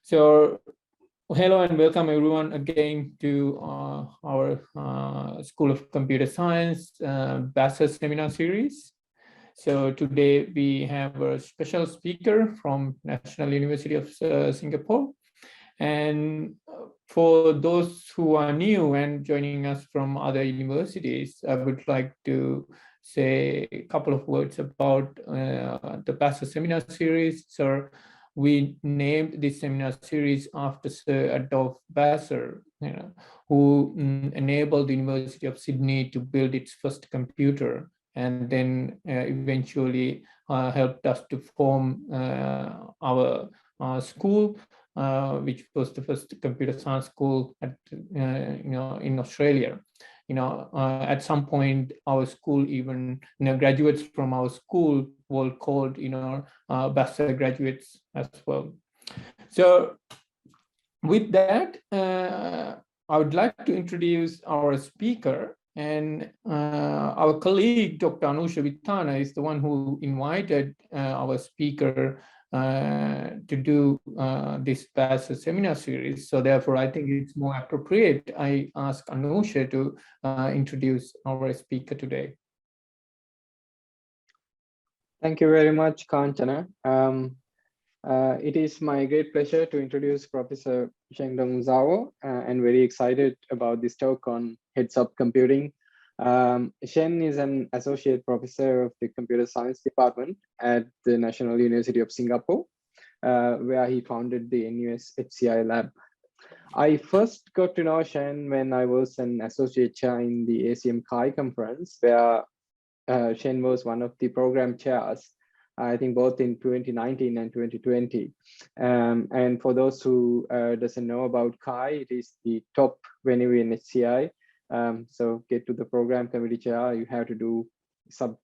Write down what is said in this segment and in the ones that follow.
So hello and welcome everyone again to our School of Computer Science Bachelor Seminar Series. So today we have a special speaker from National University of Singapore. And for those who are new and joining us from other universities, I would like to say a couple of words about the Bachelor Seminar Series. So we named this seminar series after Sir Adolphe Basser, who enabled the University of Sydney to build its first computer, and then eventually helped us to form our school, which was the first computer science school at, in Australia. At some point, our school even, graduates from our school were called, Basser graduates as well. So with that, I would like to introduce our speaker, and our colleague, Dr. Anusha Vitthana, is the one who invited our speaker to do this Bachelor seminar series. So therefore, I think it's more appropriate I ask Anusha to introduce our speaker today. Thank you very much, Kanchana. It is my great pleasure to introduce Professor Shengdong Zhou, and very excited about this talk on heads-up computing. Shen is an associate professor of the computer science department at the National University of Singapore, where he founded the NUS HCI lab. I first got to know Shen when I was an associate chair in the ACM CHI conference, where Shen was one of the program chairs, I think both in 2019 and 2020. And for those who doesn't know about CHI, it is the top venue in HCI. So get to the program committee chair, you have to do some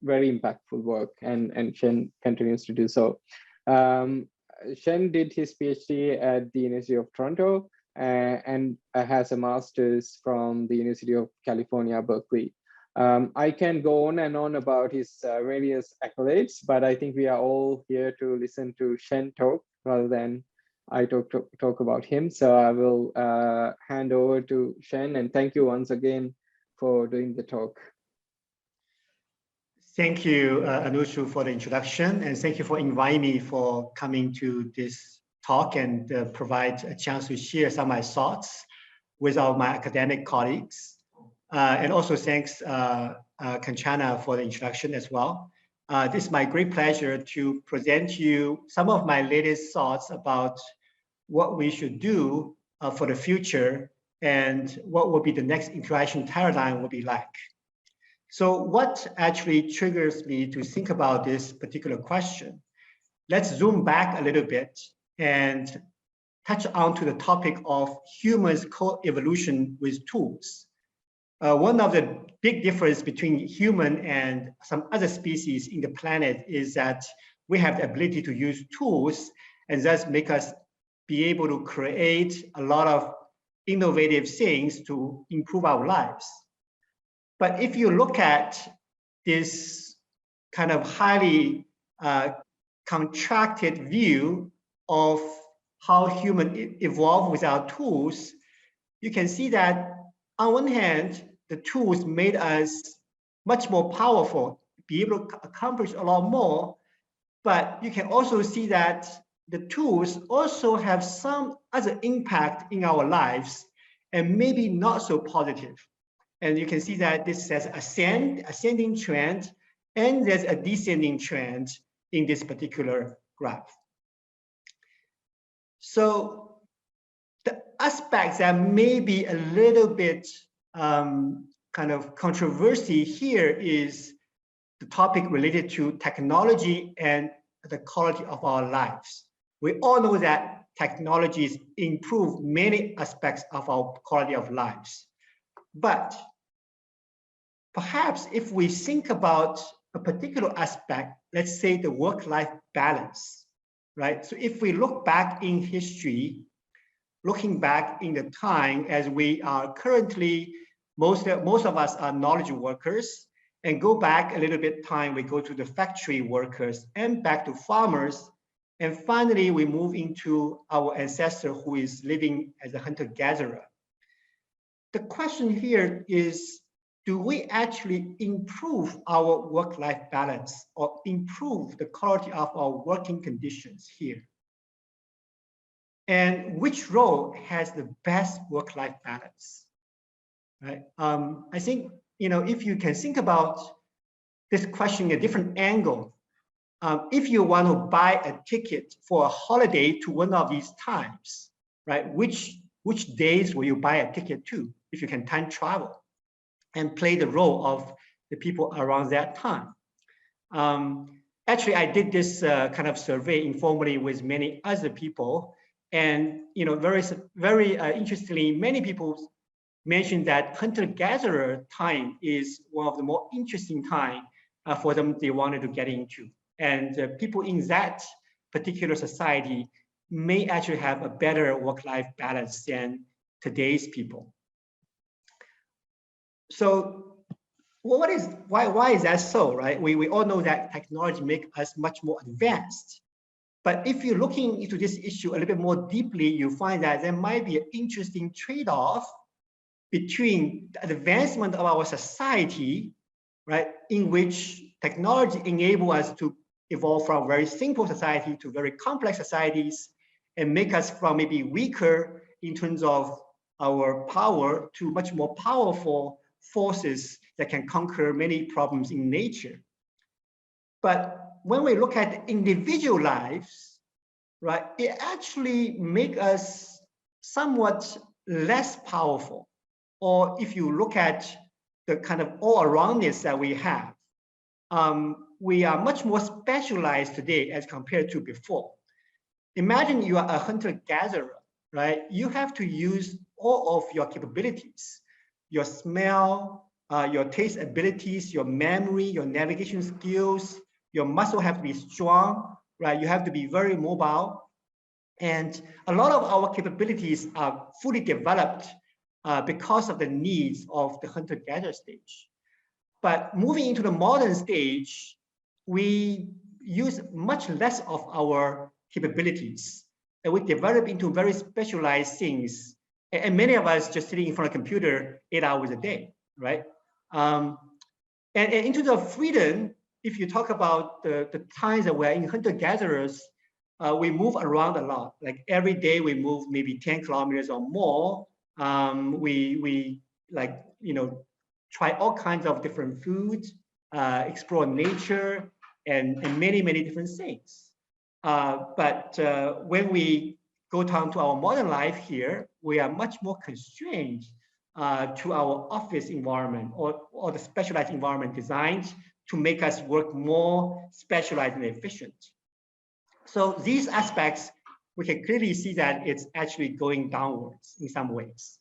very impactful work, and Shen continues to do so. Shen did his PhD at the University of Toronto and has a master's from the University of California, Berkeley. I can go on and on about his various accolades, but I think we are all here to listen to Shen talk rather than I talk about him. So I will hand over to Shen, and thank you once again for doing the talk. Thank you, Anusha, for the introduction, and thank you for inviting me for coming to this talk and provide a chance to share some of my thoughts with my academic colleagues. And also thanks, Kanchana, for the introduction as well. This is my great pleasure to present to you some of my latest thoughts about what we should do for the future and what will be the next interaction paradigm will be like. So what actually triggers me to think about this particular question? Let's zoom back a little bit and touch on to the topic of humans co-evolution with tools. One of the big difference between human and some other species in the planet is that we have the ability to use tools, and thus make us be able to create a lot of innovative things to improve our lives. But if you look at this kind of highly contracted view of how humans evolve without tools, you can see that on one hand, the tools made us much more powerful, be able to accomplish a lot more, but you can also see that the tools also have some other impact in our lives, and maybe not so positive. And you can see that this has ascending trend, and there's a descending trend in this particular graph. So the aspects that may be a little bit kind of controversy here is the topic related to technology and the quality of our lives. We all know that technologies improve many aspects of our quality of lives. But perhaps if we think about a particular aspect, let's say the work-life balance, right? So if we look back in history, looking back in the time as we are currently, most of us are knowledge workers, and go back a little bit time, we go to the factory workers and back to farmers, And finally, we move into our ancestor who is living as a hunter-gatherer. The question here is, do we actually improve our work-life balance or improve the quality of our working conditions here? And which role has the best work-life balance? Right? I think, if you can think about this question a different angle, if you want to buy a ticket for a holiday to one of these times, right? Which days will you buy a ticket to if you can time travel and play the role of the people around that time? Actually, I did this kind of survey informally with many other people, and very interestingly, many people mentioned that hunter-gatherer time is one of the more interesting time for them they wanted to get into. And people in that particular society may actually have a better work-life balance than today's people. So why is that so, right? We all know that technology makes us much more advanced. But if you're looking into this issue a little bit more deeply, you find that there might be an interesting trade-off between the advancement of our society, right, in which technology enables us to evolve from very simple society to very complex societies and make us from maybe weaker in terms of our power to much more powerful forces that can conquer many problems in nature. But when we look at individual lives, right, it actually makes us somewhat less powerful. Or if you look at the kind of all-aroundness that we have, we are much more specialized today as compared to before. Imagine you are a hunter-gatherer, right? You have to use all of your capabilities, your smell, your taste abilities, your memory, your navigation skills, your muscle have to be strong, right? You have to be very mobile. And a lot of our capabilities are fully developed because of the needs of the hunter-gatherer stage. But moving into the modern stage, we use much less of our capabilities, and we develop into very specialized things. And many of us just sitting in front of a computer 8 hours a day, right? And in terms of freedom, if you talk about the times that we're in hunter-gatherers, we move around a lot. Like every day we move maybe 10 kilometers or more. We like, try all kinds of different foods, explore nature, and many, many different things. But when we go down to our modern life here, we are much more constrained to our office environment or the specialized environment designed to make us work more specialized and efficient. So these aspects, we can clearly see that it's actually going downwards in some ways.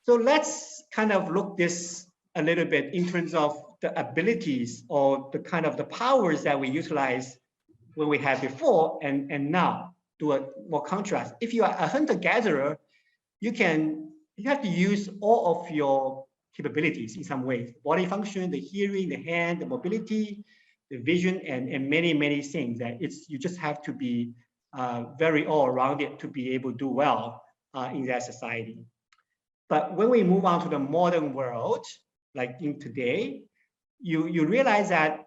So let's kind of look this a little bit in terms of the abilities or the kind of the powers that we utilize when we had before and now, do a more contrast. If you are a hunter-gatherer, you have to use all of your capabilities in some ways: body function, the hearing, the hand, the mobility, the vision, and many, many things that you just have to be very all-rounded to be able to do well in that society. But when we move on to the modern world, like in today, you realize that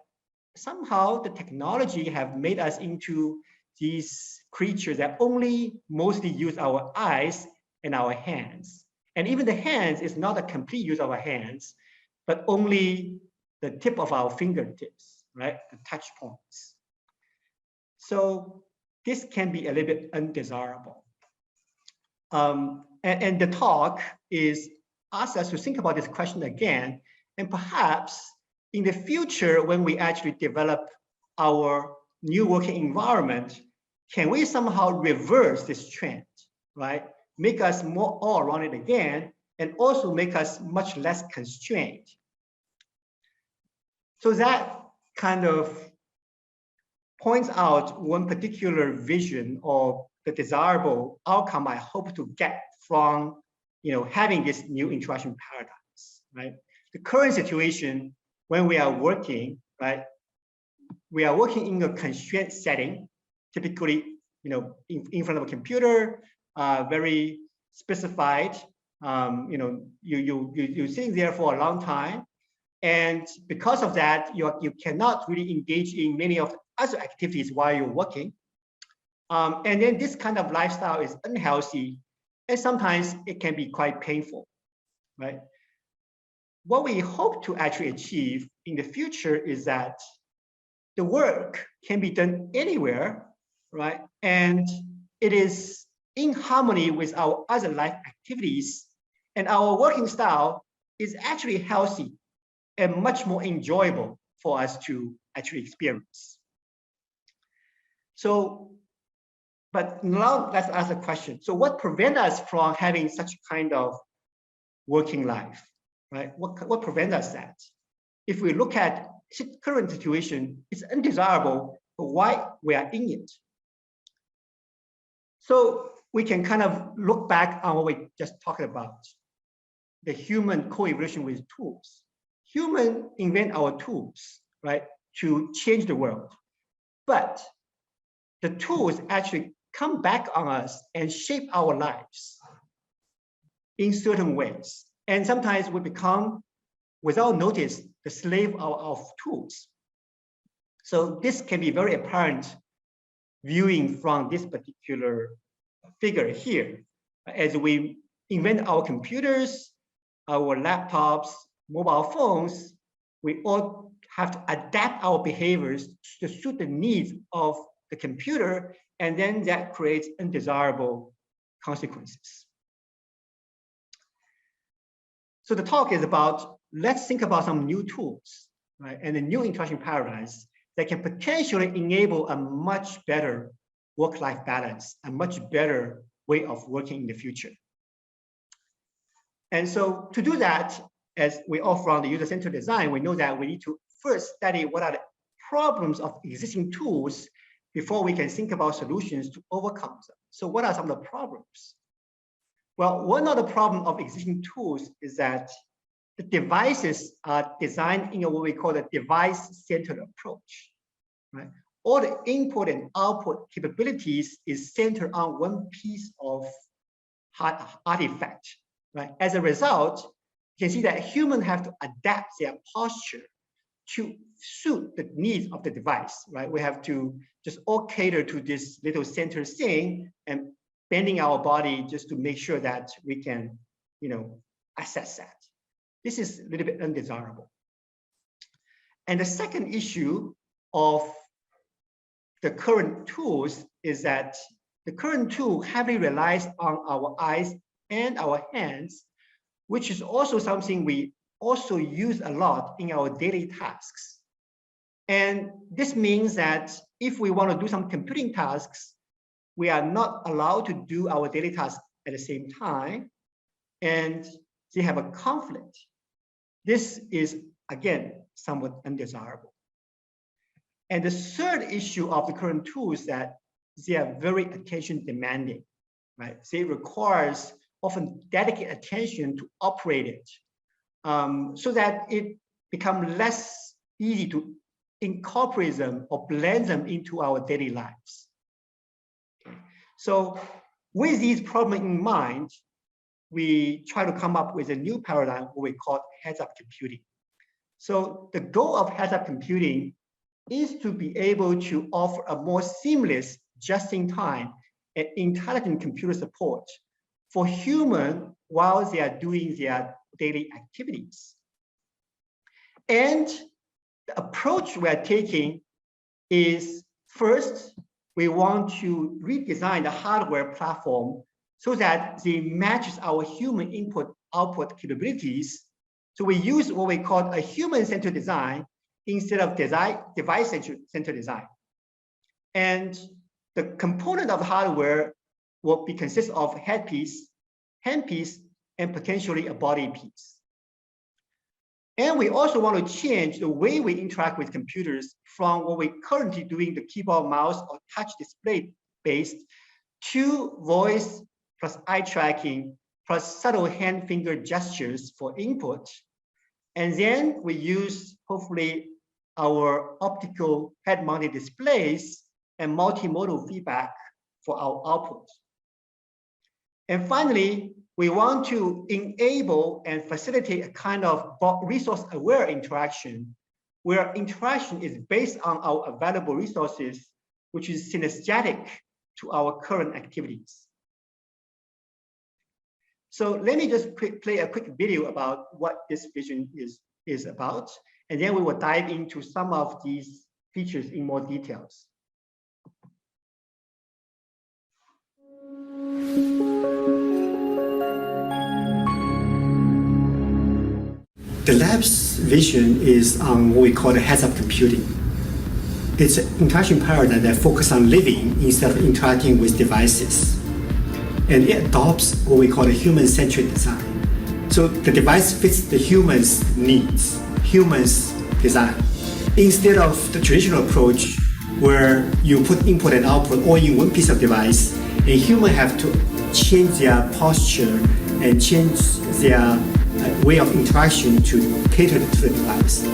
somehow the technology have made us into these creatures that only mostly use our eyes and our hands. And even the hands is not a complete use of our hands, but only the tip of our fingertips, right? The touch points. So this can be a little bit undesirable. And the talk is ask us to think about this question again, and perhaps in the future, when we actually develop our new working environment, can we somehow reverse this trend, right? Make us more all-rounded again, and also make us much less constrained. So that kind of points out one particular vision or the desirable outcome I hope to get from having this new interaction paradigms, right? The current situation when we are working, right, we are working in a constrained setting, typically, in front of a computer, very specified. You're sitting there for a long time, and because of that, you cannot really engage in many of the other activities while you're working. And then this kind of lifestyle is unhealthy, and sometimes it can be quite painful, right? What we hope to actually achieve in the future is that the work can be done anywhere, right? And it is in harmony with our other life activities, and our working style is actually healthy and much more enjoyable for us to actually experience. So, but now let's ask a question. So what prevents us from having such kind of working life, right? What prevents us that? If we look at current situation, it's undesirable, but why we are in it? So we can kind of look back on what we just talked about, the human co-evolution with tools. Humans invent our tools, right, to change the world. But the tools actually come back on us and shape our lives in certain ways. And sometimes we become, without notice, the slave of tools. So this can be very apparent viewing from this particular figure here. As we invent our computers, our laptops, mobile phones, we all have to adapt our behaviors to suit the needs of the computer, and then that creates undesirable consequences. So the talk is about, let's think about some new tools, right, and the new interaction paradigms that can potentially enable a much better work-life balance, a much better way of working in the future. And so to do that, as we offer on the user-centered design, we know that we need to first study what are the problems of existing tools before we can think about solutions to overcome them. So what are some of the problems? Well, one of the problems of existing tools is that the devices are designed in what we call a device-centered approach, right? All the input and output capabilities is centered on one piece of artifact, right? As a result, you can see that humans have to adapt their posture to suit the needs of the device, right? We have to just all cater to this little center thing and bending our body just to make sure that we can, assess that. This is a little bit undesirable. And the second issue of the current tools is that the current tool heavily relies on our eyes and our hands, which is also something we also use a lot in our daily tasks. And this means that if we want to do some computing tasks, we are not allowed to do our daily tasks at the same time, and they have a conflict. This is, again, somewhat undesirable. And the third issue of the current tools is that they are very attention demanding, right? They requires often dedicated attention to operate it, so that it becomes less easy to incorporate them or blend them into our daily lives. Okay. So with these problems in mind, we try to come up with a new paradigm, what we call heads-up computing. So the goal of heads-up computing is to be able to offer a more seamless, just-in-time, and intelligent computer support for humans while they are doing their daily activities. And the approach we are taking is, first, we want to redesign the hardware platform so that they matches our human input-output capabilities. So we use what we call a human-centered design instead of device-centered design. And the component of the hardware will consist of headpiece, handpiece, and potentially a body piece. And we also want to change the way we interact with computers from what we're currently doing, the keyboard, mouse, or touch display based, to voice plus eye tracking plus subtle hand finger gestures for input. And then we use, hopefully, our optical head-mounted displays, and multimodal feedback for our output. And finally, we want to enable and facilitate a kind of resource-aware interaction, where interaction is based on our available resources, which is synergetic to our current activities. So let me just play a quick video about what this vision is about, and then we will dive into some of these features in more details. The lab's vision is on what we call the heads-up computing. It's an interaction paradigm that focuses on living instead of interacting with devices. And it adopts what we call a human-centric design. So the device fits the human's needs, human's design. Instead of the traditional approach where you put input and output all in one piece of device, a human have to change their posture and change their way of interaction to cater to the device.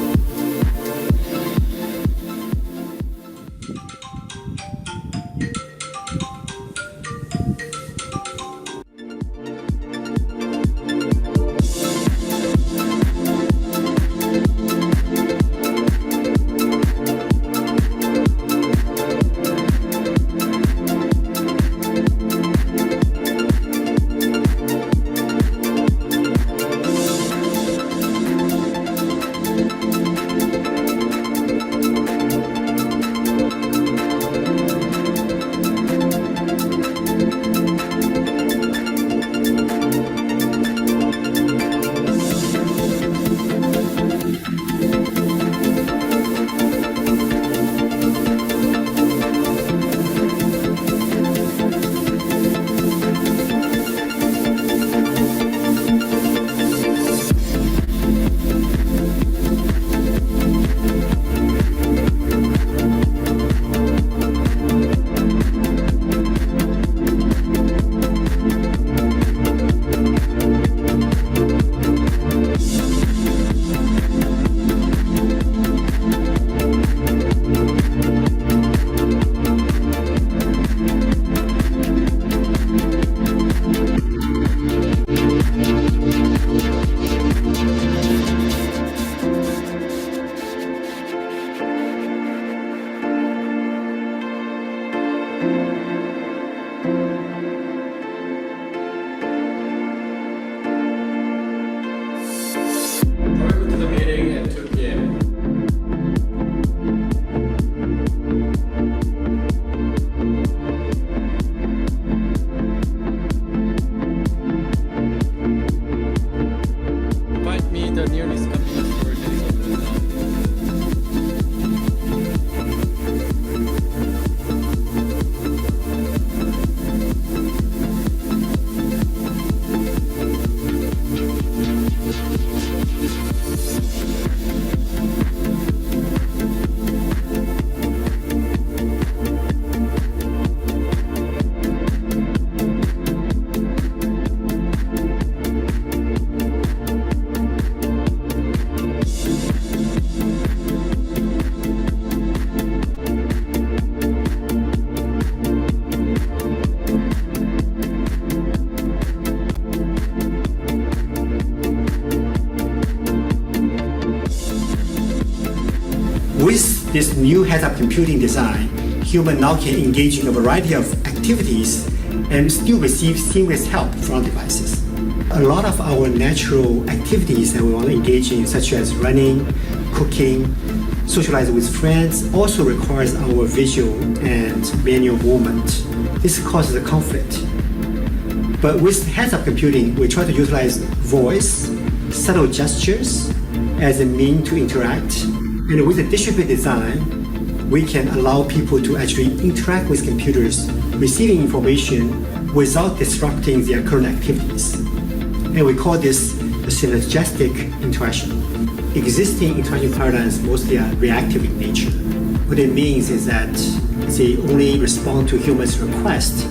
With this new heads-up computing design, human now can engage in a variety of activities and still receive seamless help from devices. A lot of our natural activities that we want to engage in, such as running, cooking, socializing with friends, also requires our visual and manual movement. This causes a conflict. But with heads-up computing, we try to utilize voice, subtle gestures as a means to interact. And with the distributed design, we can allow people to actually interact with computers, receiving information without disrupting their current activities. And we call this the synergistic interaction. Existing interaction paradigms mostly are reactive in nature. What it means is that they only respond to humans' requests.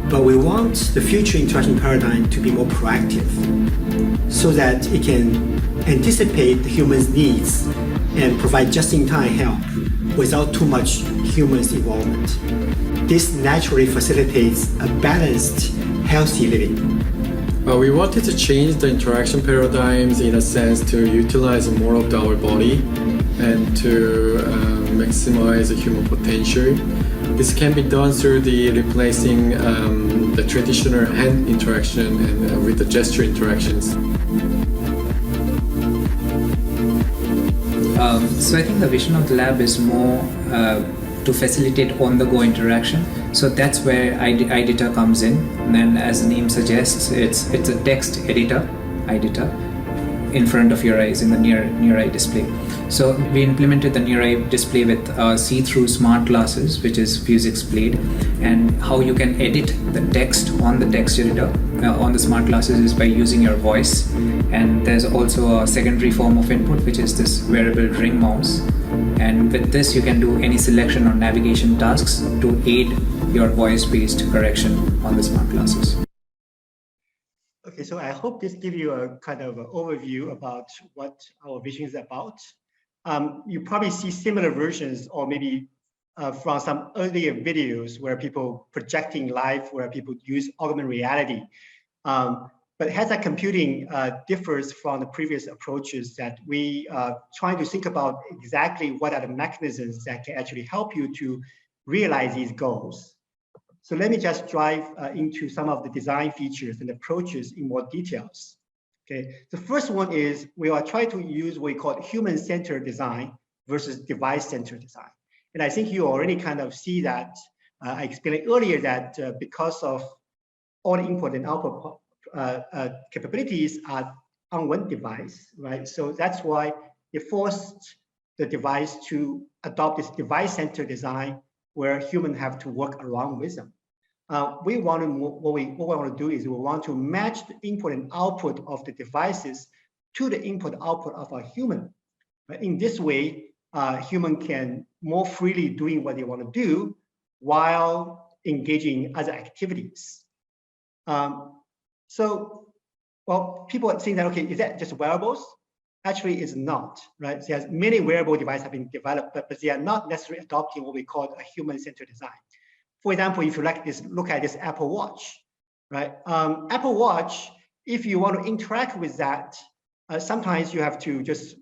But we want the future interaction paradigm to be more proactive so that it can anticipate the human's needs and provide just-in-time help without too much human's involvement. This naturally facilitates a balanced, healthy living. We wanted to change the interaction paradigms in a sense to utilize more of our body and to maximize the human potential. This can be done through the replacing the traditional hand interaction and with the gesture interactions. So I think the vision of the lab is more to facilitate on-the-go interaction. So that's where iEditor comes in. And then, as the name suggests, it's a text editor in front of your eyes in the near eye display. So we implemented the near eye display with see-through smart glasses, which is Physics Blade, and how you can edit the text on the text editor on the smart glasses is by using your voice. And there's also a secondary form of input, which is this wearable ring mouse. And with this, you can do any selection or navigation tasks to aid your voice-based correction on the smart glasses. Okay, so I hope this gives you a kind of an overview about what our vision is about. You probably see similar versions, or maybe from some earlier videos where people projecting live, where people use augmented reality. But heads-up computing differs from the previous approaches that we trying to think about exactly what are the mechanisms that can actually help you to realize these goals. So let me just dive into some of the design features and approaches in more details. Okay, the first one is we are trying to use what we call human-centered design versus device-centered design. And I think you already kind of see that. I explained earlier that because of all input and output capabilities are on one device, right? So that's why it forced the device to adopt this device-centered design where humans have to work along with them. What we want to do is we want to match the input and output of the devices to the input output of a human. Right? In this way, human can more freely doing what they want to do while engaging in other activities. So, well, people are saying that, okay, is that just wearables? Actually, it's not, right? There's many wearable devices have been developed, but they are not necessarily adopting what we call a human-centered design. For example, if you look at this Apple Watch, right? Apple Watch, if you want to interact with that, sometimes you have to just,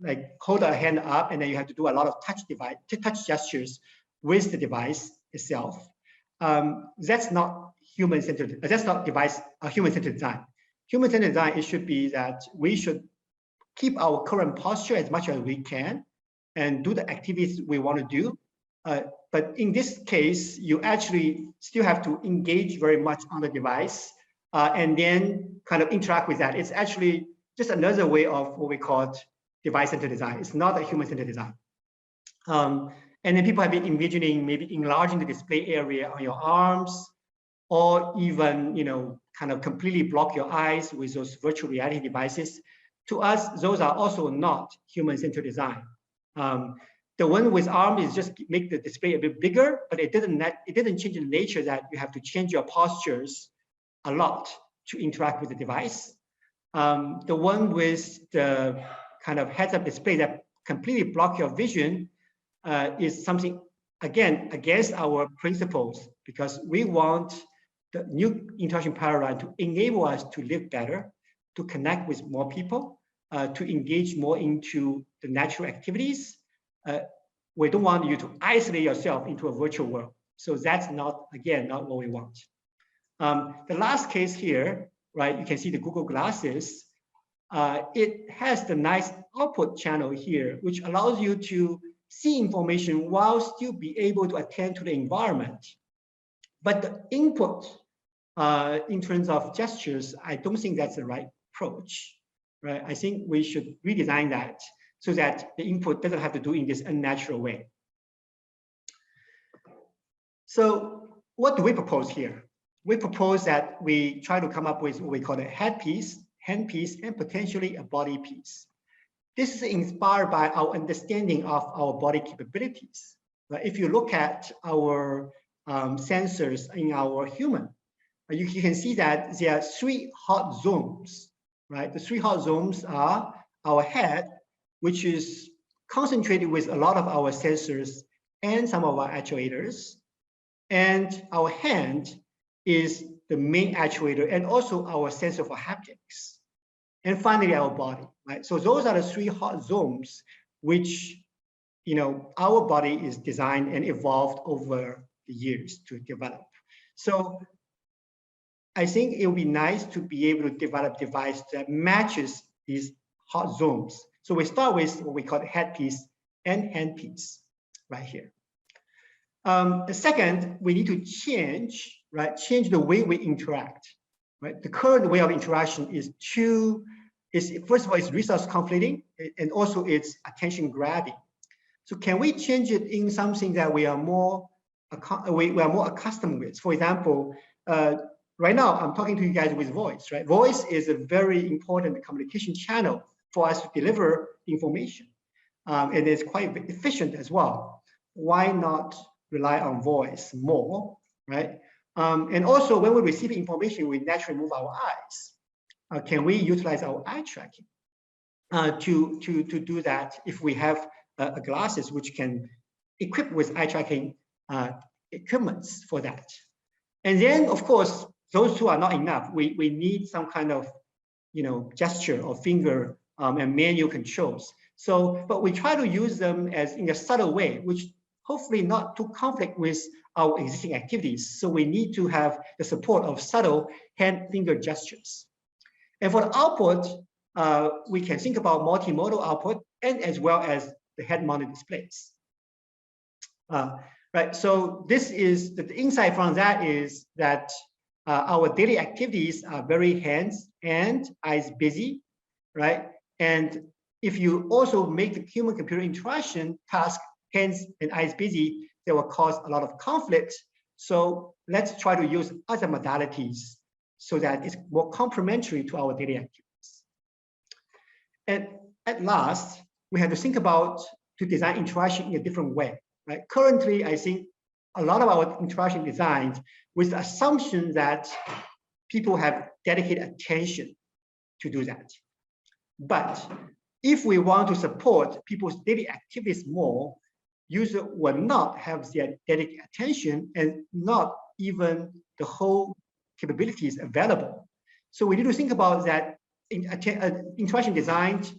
like hold a hand up, and then you have to do a lot of touch gestures with the device itself. That's not human-centered. That's not human-centered design. Human-centered design, it should be that we should keep our current posture as much as we can and do the activities we want to do. But in this case, you actually still have to engage very much on the device and then kind of interact with that. It's actually just another way of what we call device-centered design. It's not a human-centered design. And then people have been envisioning maybe enlarging the display area on your arms, or even kind of completely block your eyes with those virtual reality devices. To us, those are also not human-centered design. The one with arm is just make the display a bit bigger, but it didn't change the nature that you have to change your postures a lot to interact with the device. The one with the kind of heads-up display that completely block your vision is something, again, against our principles, because we want the new interaction paradigm to enable us to live better, to connect with more people, to engage more into the natural activities. We don't want you to isolate yourself into a virtual world. So that's not, again, not what we want. The last case here, right, you can see the Google Glasses. It has the nice output channel here, which allows you to see information while still be able to attend to the environment. But the input in terms of gestures, I don't think that's the right approach, right? I think we should redesign that so that the input doesn't have to do in this unnatural way. So what do we propose here? We propose that we try to come up with what we call a headpiece, handpiece, and potentially a body piece. This is inspired by our understanding of our body capabilities. If you look at our sensors in our human, you can see that there are 3 hot zones, right? The 3 hot zones are our head, which is concentrated with a lot of our sensors and some of our actuators. And our hand is the main actuator and also our sensor for haptics. And finally, our body, right? So those are the 3 hot zones which, our body is designed and evolved over the years to develop. So I think it would be nice to be able to develop a device that matches these hot zones. So we start with what we call the headpiece and handpiece right here. The second, we need to change the way we interact, right? The current way of interaction is first of all, it's resource conflicting, and also it's attention grabbing. So can we change it in something that we are more accustomed with? For example, right now I'm talking to you guys with voice, right? Voice is a very important communication channel for us to deliver information, and it's quite efficient as well. Why not rely on voice more, right? And also, when we receive information, we naturally move our eyes. Can we utilize our eye tracking to do that if we have glasses which can equip with eye tracking equipments for that? And then, of course, those two are not enough. We need some kind of gesture or finger and manual controls. So, but we try to use them as in a subtle way, which hopefully not to conflict with our existing activities. So we need to have the support of subtle hand finger gestures. And for the output, we can think about multimodal output and as well as the head-mounted displays. Right, so this is the insight from that is that our daily activities are very hands and eyes busy, right? And if you also make the human-computer interaction task hands and eyes busy, that will cause a lot of conflict. So let's try to use other modalities so that it's more complementary to our daily activities. And at last, we have to think about to design interaction in a different way, right? Currently, I think a lot of our interaction designed with the assumption that people have dedicated attention to do that. But if we want to support people's daily activities more, user will not have their dedicated attention and not even the whole capabilities available. So we need to think about that interaction designed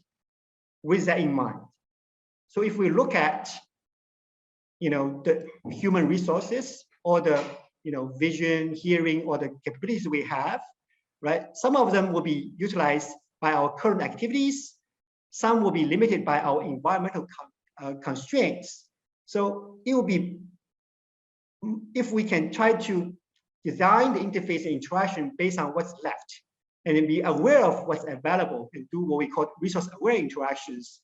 with that in mind. So if we look at the human resources or the vision, hearing, or the capabilities we have, right? Some of them will be utilized by our current activities. Some will be limited by our environmental constraints. So it will be, if we can try to design the interface and interaction based on what's left, and then be aware of what's available and do what we call resource-aware interactions,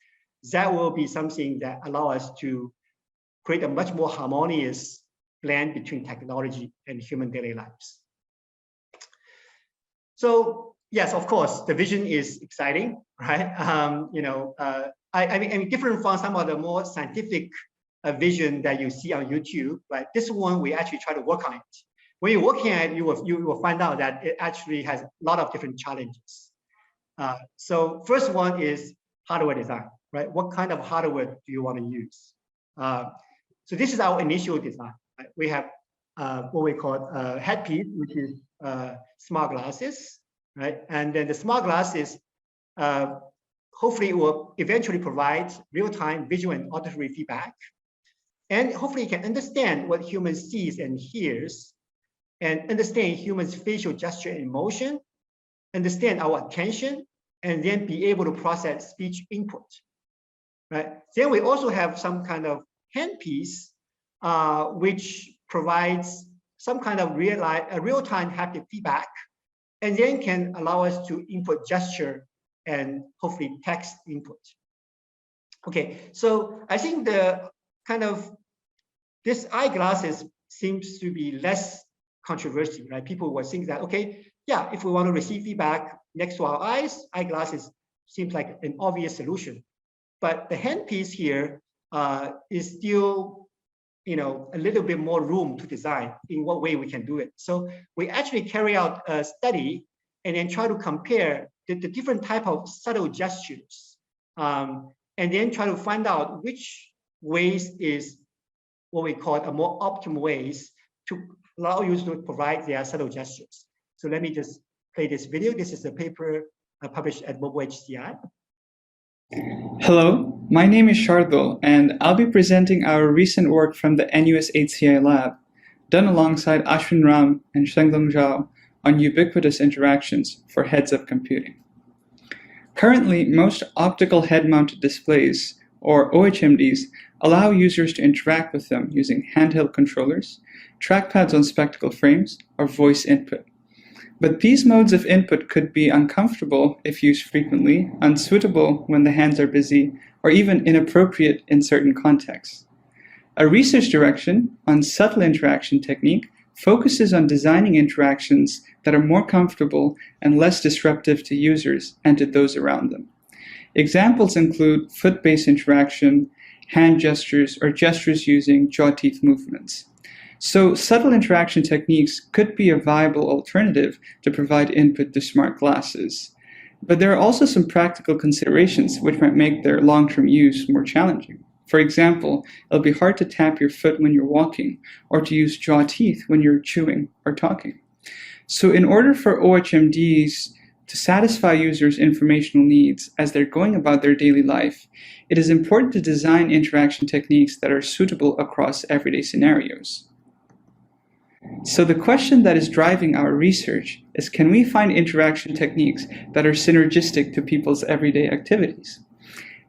that will be something that allow us to create a much more harmonious blend between technology and human daily lives. So yes, of course, the vision is exciting, right? I mean, different from some of the more scientific vision that you see on YouTube, right? This one, we actually try to work on it. When you're working at it, you will find out that it actually has a lot of different challenges. So first one is hardware design, right? What kind of hardware do you want to use? So this is our initial design. Right? We have what we call headpiece, which is smart glasses, right? And then the smart glasses, hopefully will eventually provide real-time visual and auditory feedback. And hopefully it can understand what humans sees and hears, and understand humans' facial gesture and emotion, understand our attention, and then be able to process speech input, right? Then we also have some kind of handpiece, which provides some kind of real-time haptic feedback, and then can allow us to input gesture and hopefully text input. Okay, so I think the kind of this eyeglasses seems to be less controversial, right? People will think that, okay, yeah, if we want to receive feedback next to our eyes, eyeglasses seems like an obvious solution. But the handpiece here is still, a little bit more room to design in what way we can do it. So we actually carry out a study and then try to compare the different type of subtle gestures and then try to find out which ways is what we call a more optimal ways to allow users to provide their subtle gestures. So let me just play this video. This is a paper published at Mobile HCI. Hello, my name is Shardul, and I'll be presenting our recent work from the NUS HCI lab, done alongside Ashwin Ram and Shengdong Zhou on ubiquitous interactions for heads-up computing. Currently, most optical head-mounted displays, or OHMDs, allow users to interact with them using handheld controllers, trackpads on spectacle frames, or voice input. But these modes of input could be uncomfortable if used frequently, unsuitable when the hands are busy, or even inappropriate in certain contexts. A research direction on subtle interaction technique focuses on designing interactions that are more comfortable and less disruptive to users and to those around them. Examples include foot-based interaction, hand gestures, or gestures using jaw-teeth movements. So subtle interaction techniques could be a viable alternative to provide input to smart glasses. But there are also some practical considerations which might make their long-term use more challenging. For example, it'll be hard to tap your foot when you're walking, or to use jaw teeth when you're chewing or talking. So in order for OHMDs to satisfy users' informational needs as they're going about their daily life, it is important to design interaction techniques that are suitable across everyday scenarios. So the question that is driving our research is, can we find interaction techniques that are synergistic to people's everyday activities?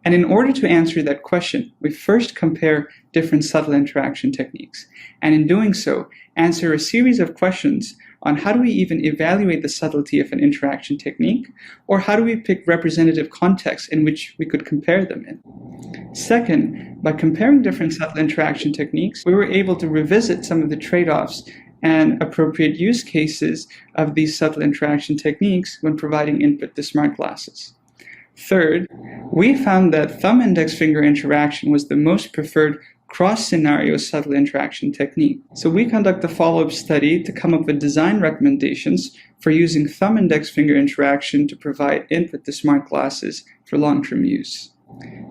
And in order to answer that question, we first compare different subtle interaction techniques, and in doing so, answer a series of questions on how do we even evaluate the subtlety of an interaction technique, or how do we pick representative contexts in which we could compare them in. Second, by comparing different subtle interaction techniques, we were able to revisit some of the trade-offs and appropriate use cases of these subtle interaction techniques when providing input to smart glasses. Third, we found that thumb index finger interaction was the most preferred cross-scenario subtle interaction technique. So we conduct a follow-up study to come up with design recommendations for using thumb index finger interaction to provide input to smart glasses for long-term use.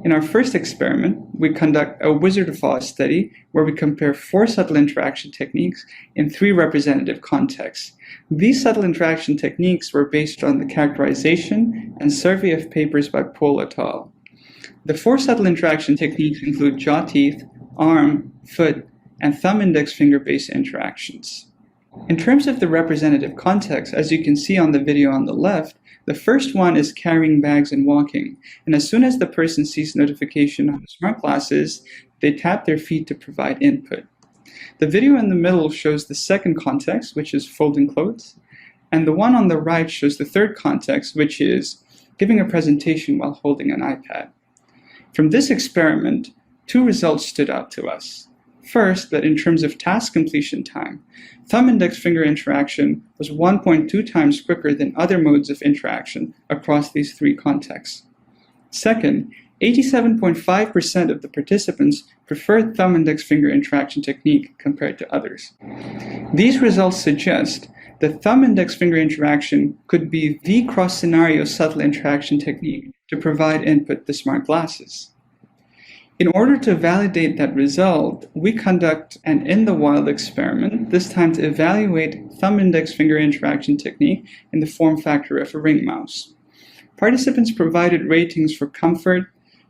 In our first experiment, we conduct a Wizard of Oz study where we compare 4 subtle interaction techniques in 3 representative contexts. These subtle interaction techniques were based on the characterization and survey of papers by Pohl et al. The 4 subtle interaction techniques include jaw teeth, arm, foot, and thumb index finger-based interactions. In terms of the representative context, as you can see on the video on the left, the first one is carrying bags and walking, and as soon as the person sees notification on the smart glasses, they tap their feet to provide input. The video in the middle shows the second context, which is folding clothes, and the one on the right shows the third context, which is giving a presentation while holding an iPad. From this experiment, 2 results stood out to us. First, that in terms of task completion time, thumb index finger interaction was 1.2 times quicker than other modes of interaction across these 3 contexts. Second, 87.5% of the participants preferred thumb index finger interaction technique compared to others. These results suggest that thumb index finger interaction could be the cross-scenario subtle interaction technique to provide input to smart glasses. In order to validate that result, we conduct an in-the-wild experiment, this time to evaluate thumb index finger interaction technique in the form factor of a ring mouse. Participants provided ratings for comfort,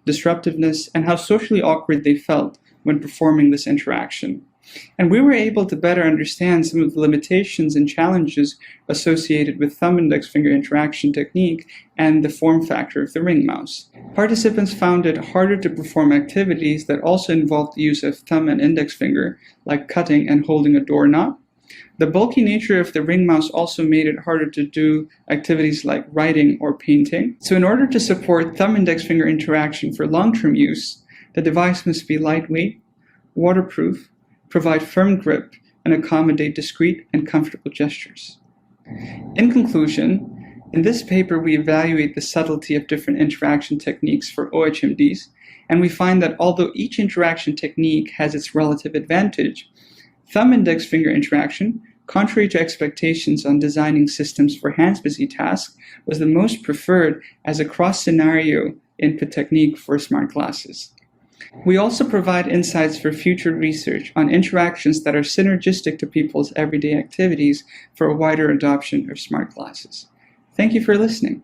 disruptiveness, and how socially awkward they felt when performing this interaction. And we were able to better understand some of the limitations and challenges associated with thumb index finger interaction technique and the form factor of the ring mouse. Participants found it harder to perform activities that also involved the use of thumb and index finger, like cutting and holding a doorknob. The bulky nature of the ring mouse also made it harder to do activities like writing or painting. So in order to support thumb index finger interaction for long-term use, the device must be lightweight, waterproof, provide firm grip, and accommodate discrete and comfortable gestures. In conclusion, in this paper we evaluate the subtlety of different interaction techniques for OHMDs, and we find that although each interaction technique has its relative advantage, thumb index finger interaction, contrary to expectations on designing systems for hands-busy tasks, was the most preferred as a cross-scenario input technique for smart glasses. We also provide insights for future research on interactions that are synergistic to people's everyday activities for a wider adoption of smart glasses. Thank you for listening.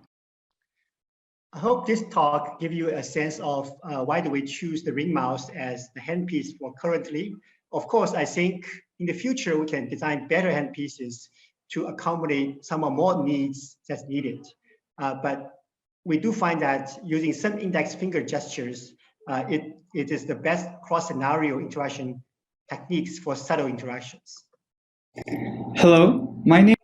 I hope this talk gives you a sense of why do we choose the ring mouse as the handpiece for currently. Of course, I think in the future we can design better handpieces to accommodate some more needs that's needed. But we do find that using some index finger gestures, it is the best cross-scenario interaction techniques for subtle interactions. Hello, my name.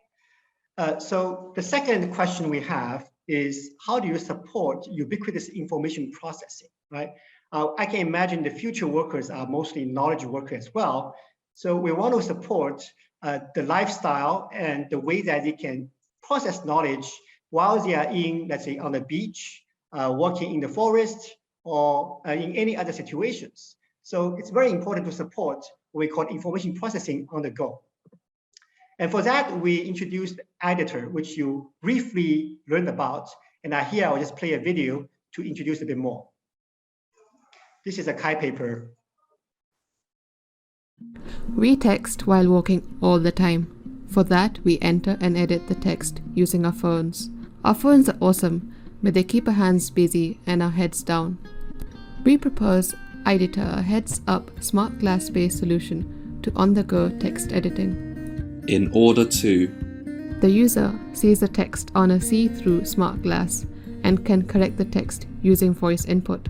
So the second question we have is, how do you support ubiquitous information processing, right? I can imagine the future workers are mostly knowledge workers as well. So we want to support the lifestyle and the way that they can process knowledge while they are in, let's say, on the beach, working in the forest, or in any other situations. So it's very important to support what we call information processing on the go. And for that, we introduced Editor, which you briefly learned about. And here I'll just play a video to introduce a bit more. This is a Kai paper. We text while walking all the time. For that, we enter and edit the text using our phones. Our phones are awesome, but they keep our hands busy and our heads down. We propose Editor, a heads-up smart glass-based solution to on-the-go text editing. In order to, the user sees the text on a see-through smart glass and can correct the text using voice input.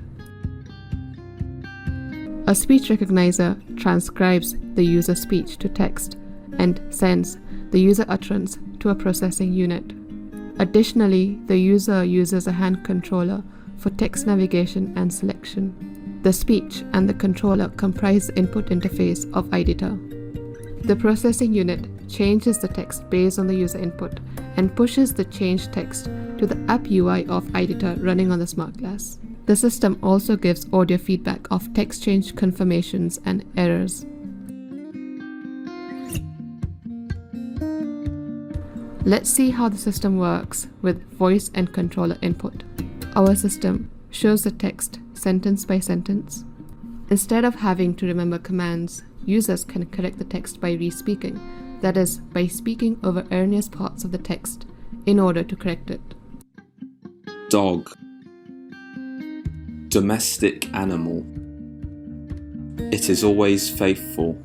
A speech recognizer transcribes the user's speech to text and sends the user utterance to a processing unit. Additionally, the user uses a hand controller for text navigation and selection. The speech and the controller comprise the input interface of Editor. The processing unit changes the text based on the user input and pushes the changed text to the app UI of Editor running on the smart glass. The system also gives audio feedback of text change confirmations and errors. Let's see how the system works with voice and controller input. Our system shows the text sentence by sentence. Instead of having to remember commands, users can correct the text by re-speaking, that is, by speaking over erroneous parts of the text in order to correct it. dog, domestic animal. It is always faithful.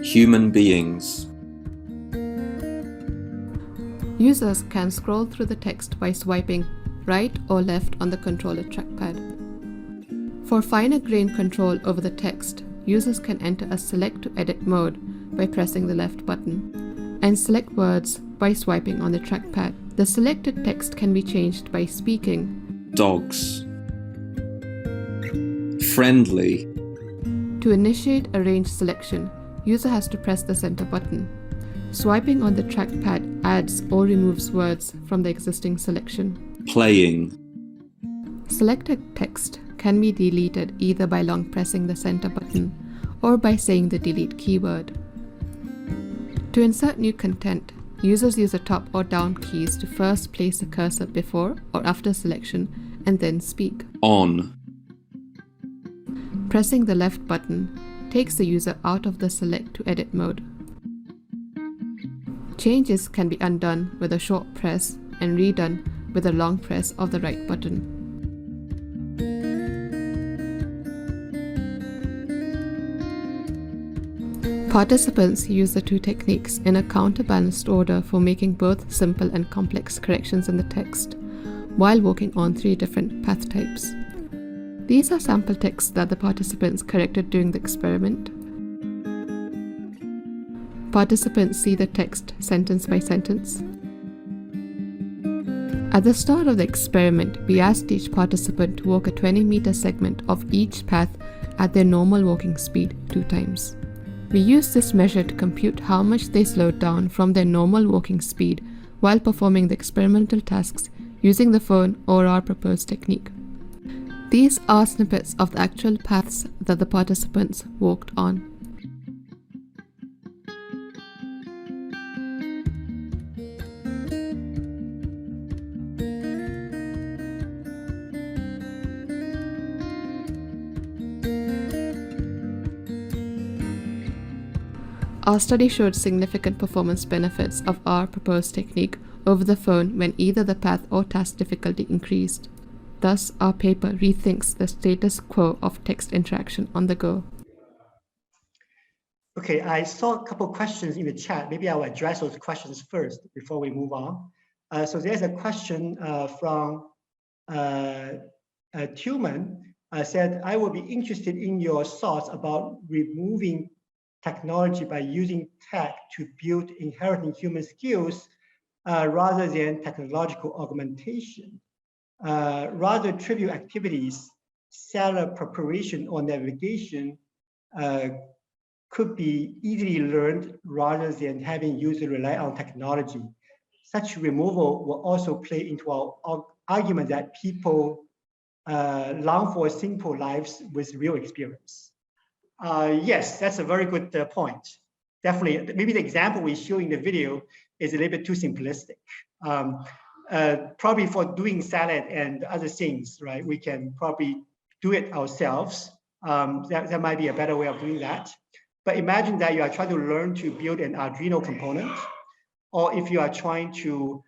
Human beings. Users can scroll through the text by swiping right or left on the controller trackpad. For finer grained control over the text, users can enter a select to edit mode by pressing the left button and select words by swiping on the trackpad. The selected text can be changed by speaking dogs, friendly. To initiate a range selection, user has to press the center button. Swiping on the trackpad adds or removes words from the existing selection. Playing. Selected text can be deleted either by long pressing the center button or by saying the delete keyword. To insert new content, users use the top or down keys to first place the cursor before or after selection and then speak. On. Pressing the left button takes the user out of the select to edit mode. Changes can be undone with a short press and redone with a long press of the right button. Participants use the two techniques in a counterbalanced order for making both simple and complex corrections in the text, while working on 3 different path types. These are sample texts that the participants corrected during the experiment. Participants see the text sentence by sentence. At the start of the experiment, we asked each participant to walk a 20-meter segment of each path at their normal walking speed 2 times. We used this measure to compute how much they slowed down from their normal walking speed while performing the experimental tasks using the phone or our proposed technique. These are snippets of the actual paths that the participants walked on. Our study showed significant performance benefits of our proposed technique over the phone when either the path or task difficulty increased. Thus, our paper rethinks the status quo of text interaction on the go. Okay, I saw a couple questions in the chat. Maybe I'll address those questions first before we move on. So there's a question from Tillman. Said, I would be interested in your thoughts about removing technology by using tech to build inherent human skills rather than technological augmentation. Rather trivial activities, cellular preparation or navigation could be easily learned rather than having users rely on technology. Such removal will also play into our argument that people long for simple lives with real experience. Yes, that's a very good point. Definitely, maybe the example we show in the video is a little bit too simplistic. Probably for doing salad and other things, right? We can probably do it ourselves. That might be a better way of doing that. But imagine that you are trying to learn to build an Arduino component, or if you are trying to,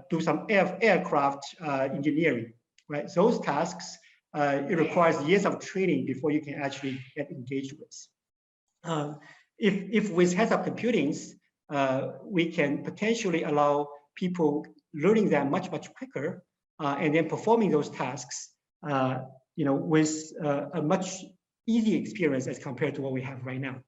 do some aircraft engineering, right? Those tasks, it requires years of training before you can actually get engaged with. If with heads-up computings, we can potentially allow people learning them much quicker, and then performing those tasks, with a much easier experience as compared to what we have right now.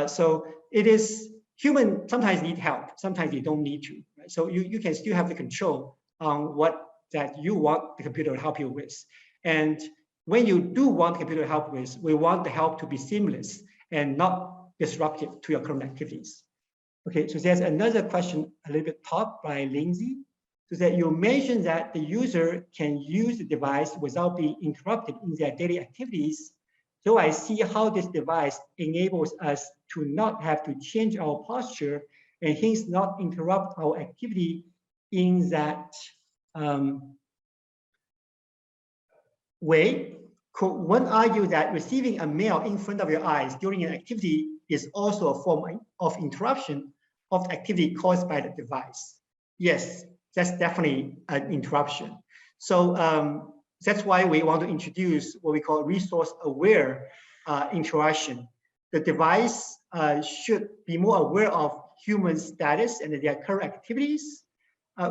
So it is human sometimes need help, sometimes they don't need to. Right? So you can still have the control on what that you want the computer to help you with. And when you do want the computer to help with, we want the help to be seamless and not disruptive to your current activities. Okay, so there's another question a little bit top by Lindsay. So that you mentioned that the user can use the device without being interrupted in their daily activities. So I see how this device enables us to not have to change our posture and hence not interrupt our activity in that way. Could one argue that receiving a mail in front of your eyes during an activity is also a form of interruption of the activity caused by the device? Yes, that's definitely an interruption. So that's why we want to introduce what we call resource-aware interaction. The device should be more aware of human status and their current activities.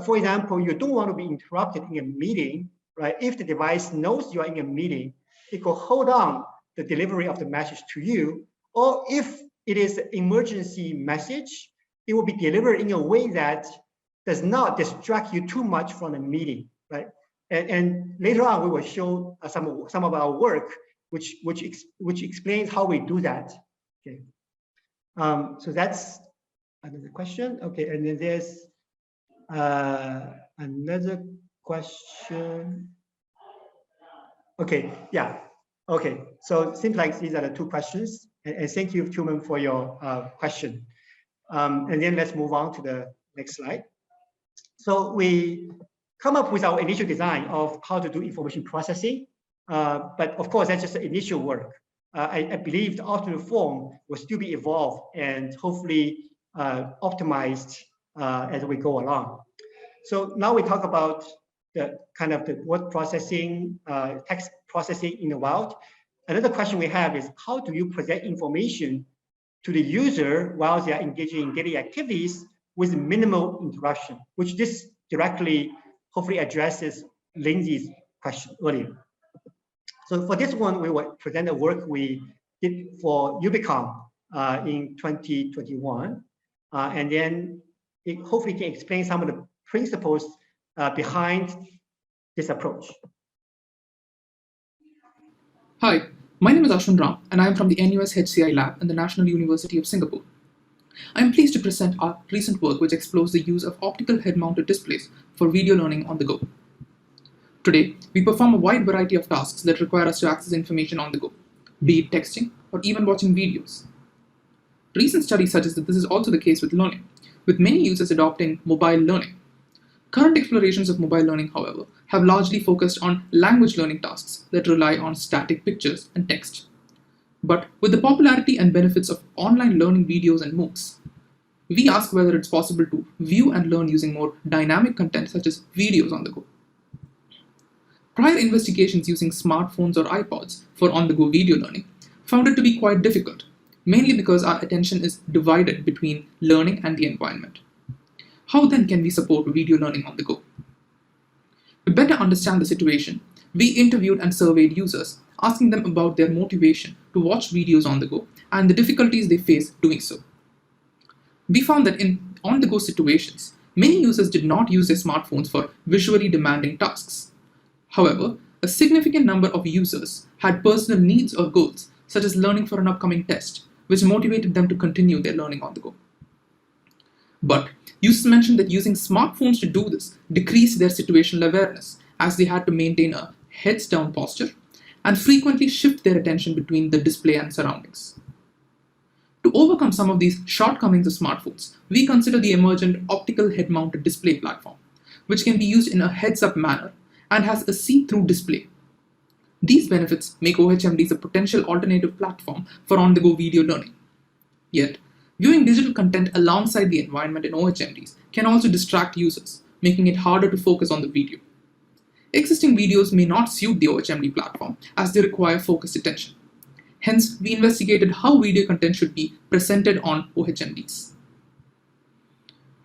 For example, you don't want to be interrupted in a meeting, right? If the device knows you are in a meeting, it could hold on the delivery of the message to you. Or if it is an emergency message, it will be delivered in a way that does not distract you too much from the meeting, right? And later on, we will show some of our work, which explains how we do that. Okay. So that's another question. Okay, and then there's another question. Okay, yeah. Okay, so it seems like these are the two questions. And thank you, Tillman, for your question. And then let's move on to the next slide. So we come up with our initial design of how to do information processing. But of course, that's just the initial work. I believe the alternate form will still be evolved and hopefully optimized as we go along. So now we talk about the kind of the word processing, text processing in the wild. Another question we have is, how do you present information to the user while they are engaging in daily activities with minimal interruption, which this directly hopefully addresses Lindsay's question earlier. So for this one, we will present the work we did for Ubiquitous in 2021. And then it hopefully can explain some of the principles behind this approach. Hi, my name is Ashwin Ram, and I am from the NUS HCI lab in the National University of Singapore. I am pleased to present our recent work which explores the use of optical head-mounted displays for video learning on the go. Today, we perform a wide variety of tasks that require us to access information on the go, be it texting or even watching videos. Recent studies suggest that this is also the case with learning, with many users adopting mobile learning. Current explorations of mobile learning, however, have largely focused on language learning tasks that rely on static pictures and text. But with the popularity and benefits of online learning videos and MOOCs, we ask whether it's possible to view and learn using more dynamic content such as videos on the go. Prior investigations using smartphones or iPods for on-the-go video learning found it to be quite difficult, mainly because our attention is divided between learning and the environment. How then can we support video learning on the go? To better understand the situation, we interviewed and surveyed users, asking them about their motivation to watch videos on the go and the difficulties they face doing so. We found that in on-the-go situations, many users did not use their smartphones for visually demanding tasks. However, a significant number of users had personal needs or goals, such as learning for an upcoming test, which motivated them to continue their learning on the go. But users mentioned that using smartphones to do this decreased their situational awareness, as they had to maintain a heads-down posture and frequently shift their attention between the display and surroundings. To overcome some of these shortcomings of smartphones, we consider the emergent optical head-mounted display platform, which can be used in a heads-up manner and has a see-through display. These benefits make OHMDs a potential alternative platform for on-the-go video learning. Yet, viewing digital content alongside the environment in OHMDs can also distract users, making it harder to focus on the video. Existing videos may not suit the OHMD platform as they require focused attention. Hence, we investigated how video content should be presented on OHMDs.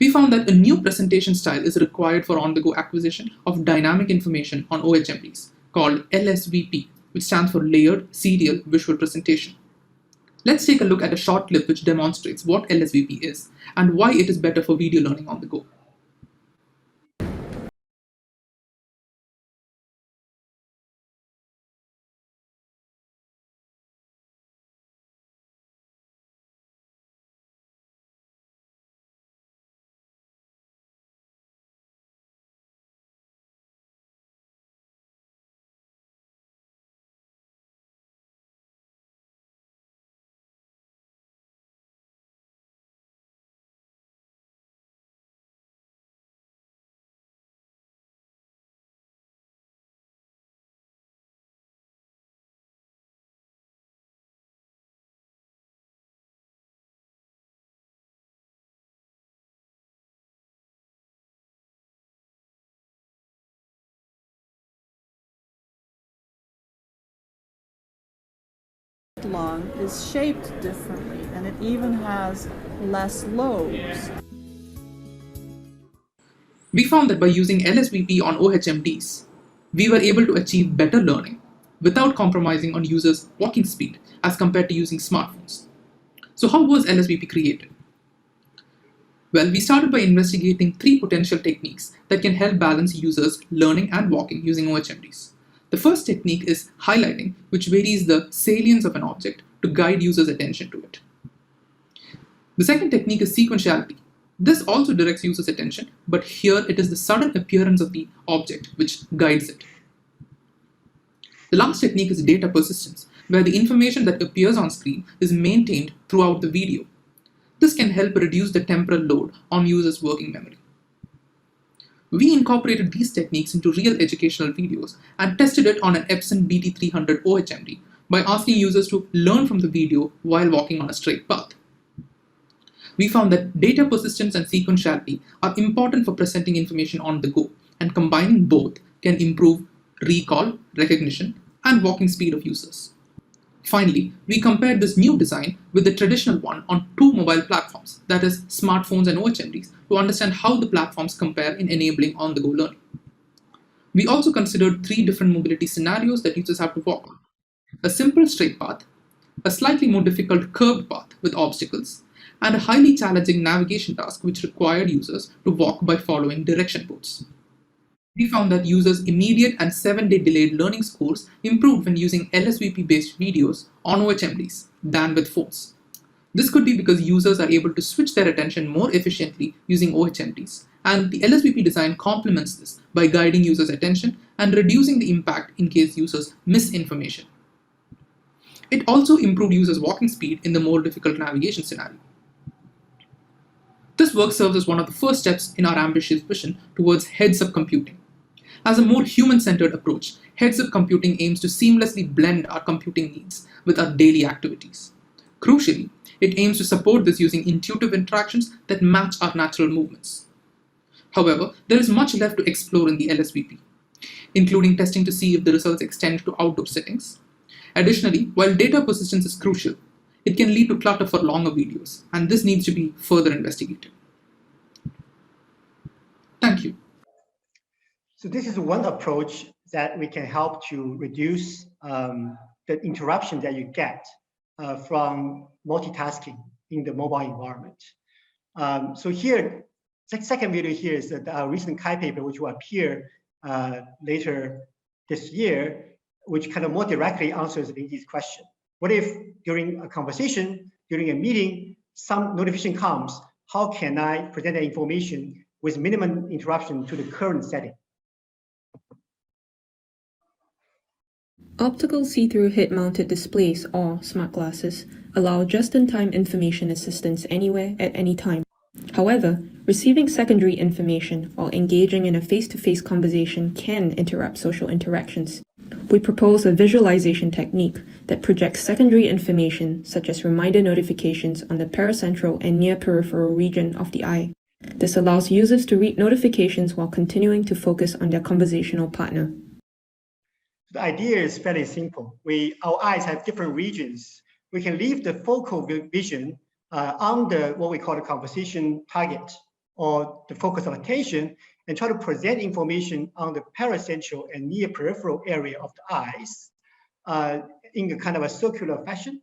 We found that a new presentation style is required for on-the-go acquisition of dynamic information on OHMDs, called LSVP, which stands for Layered Serial Visual Presentation. Let's take a look at a short clip which demonstrates what LSVP is and why it is better for video learning on the go. Lung is shaped differently, and it even has less lobes. We found that by using LSVP on OHMDs, we were able to achieve better learning without compromising on users' walking speed as compared to using smartphones. So how was LSVP created? Well, we started by investigating 3 potential techniques that can help balance users' learning and walking using OHMDs. The first technique is highlighting, which varies the salience of an object to guide users' attention to it. The second technique is sequentiality. This also directs users' attention, but here it is the sudden appearance of the object which guides it. The last technique is data persistence, where the information that appears on screen is maintained throughout the video. This can help reduce the temporal load on users' working memory. We incorporated these techniques into real educational videos and tested it on an Epson BT300 OHMD by asking users to learn from the video while walking on a straight path. We found that data persistence and sequentiality are important for presenting information on the go, and combining both can improve recall, recognition, and walking speed of users. Finally, we compared this new design with the traditional one on 2 mobile platforms, that is, smartphones and OHMDs, to understand how the platforms compare in enabling on-the-go learning. We also considered 3 different mobility scenarios that users have to walk on: a simple straight path, a slightly more difficult curved path with obstacles, and a highly challenging navigation task which required users to walk by following direction boards. We found that users' immediate and 7-day delayed learning scores improved when using LSVP-based videos on OHMDs than with phones. This could be because users are able to switch their attention more efficiently using OHMDs, and the LSVP design complements this by guiding users' attention and reducing the impact in case users miss information. It also improved users' walking speed in the more difficult navigation scenario. This work serves as one of the first steps in our ambitious vision towards heads-up computing. As a more human-centered approach, heads-up computing aims to seamlessly blend our computing needs with our daily activities. Crucially, it aims to support this using intuitive interactions that match our natural movements. However, there is much left to explore in the LSBP, including testing to see if the results extend to outdoor settings. Additionally, while data persistence is crucial, it can lead to clutter for longer videos, and this needs to be further investigated. Thank you. So this is one approach that we can help to reduce the interruption that you get from multitasking in the mobile environment. So here, the second video here is that our recent Kai paper, which will appear later this year, which kind of more directly answers this question. What if during a conversation, during a meeting, some notification comes? How can I present that information with minimum interruption to the current setting? Optical see-through head-mounted displays, or smart glasses, allow just-in-time information assistance anywhere at any time. However, receiving secondary information while engaging in a face-to-face conversation can interrupt social interactions. We propose a visualization technique that projects secondary information, such as reminder notifications, on the paracentral and near peripheral region of the eye. This allows users to read notifications while continuing to focus on their conversational partner. The idea is fairly simple. Our eyes have different regions. We can leave the focal vision on what we call the conversation target or the focus of attention, and try to present information on the paracentral and near peripheral area of the eyes in a kind of a circular fashion.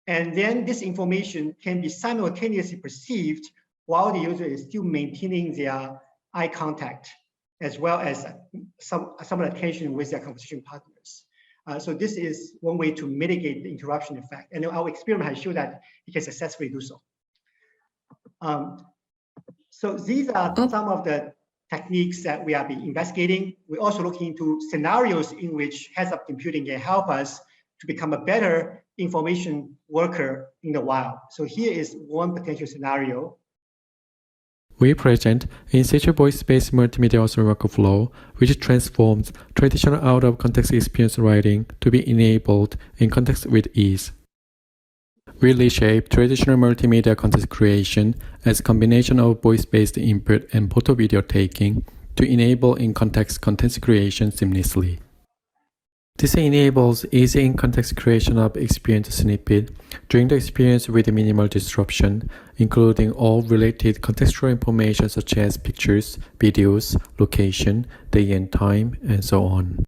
And then this information can be simultaneously perceived while the user is still maintaining their eye contact, as well as some attention with their conversation partners. So this is one way to mitigate the interruption effect. And our experiment has shown that it can successfully do so. So these are some of the techniques that we are investigating. We're also looking into scenarios in which heads-up computing can help us to become a better information worker in the wild. So here is one potential scenario. We present in-situ voice-based multimedia authoring workflow, which transforms traditional out-of-context experience writing to be enabled in context with ease. We reshape traditional multimedia content creation as a combination of voice-based input and photo video taking to enable in-context content creation seamlessly. This enables easy in-context creation of experience snippet during the experience with minimal disruption, including all related contextual information such as pictures, videos, location, day and time, and so on.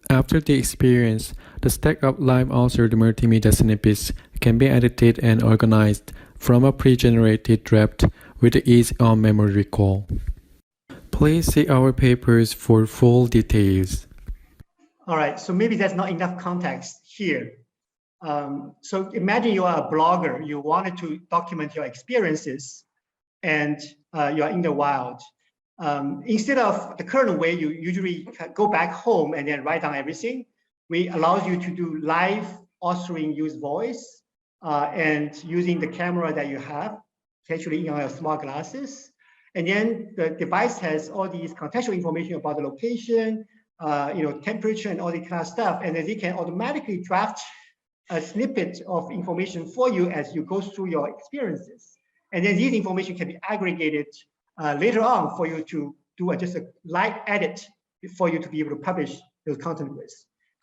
After the experience, the stack of live authored multimedia snippets can be edited and organized from a pre-generated draft with ease on memory recall. Please see our papers for full details. All right, so maybe there's not enough context here. So imagine you are a blogger, you wanted to document your experiences, and you are in the wild. Instead of the current way, you usually go back home and then write down everything. We allow you to do live authoring, use voice, and using the camera that you have, potentially in your smart glasses. And then the device has all these contextual information about the location, temperature and all that kind of stuff. And then it can automatically draft a snippet of information for you as you go through your experiences. And then this information can be aggregated later on for you to do just a light edit for you to be able to publish those content with.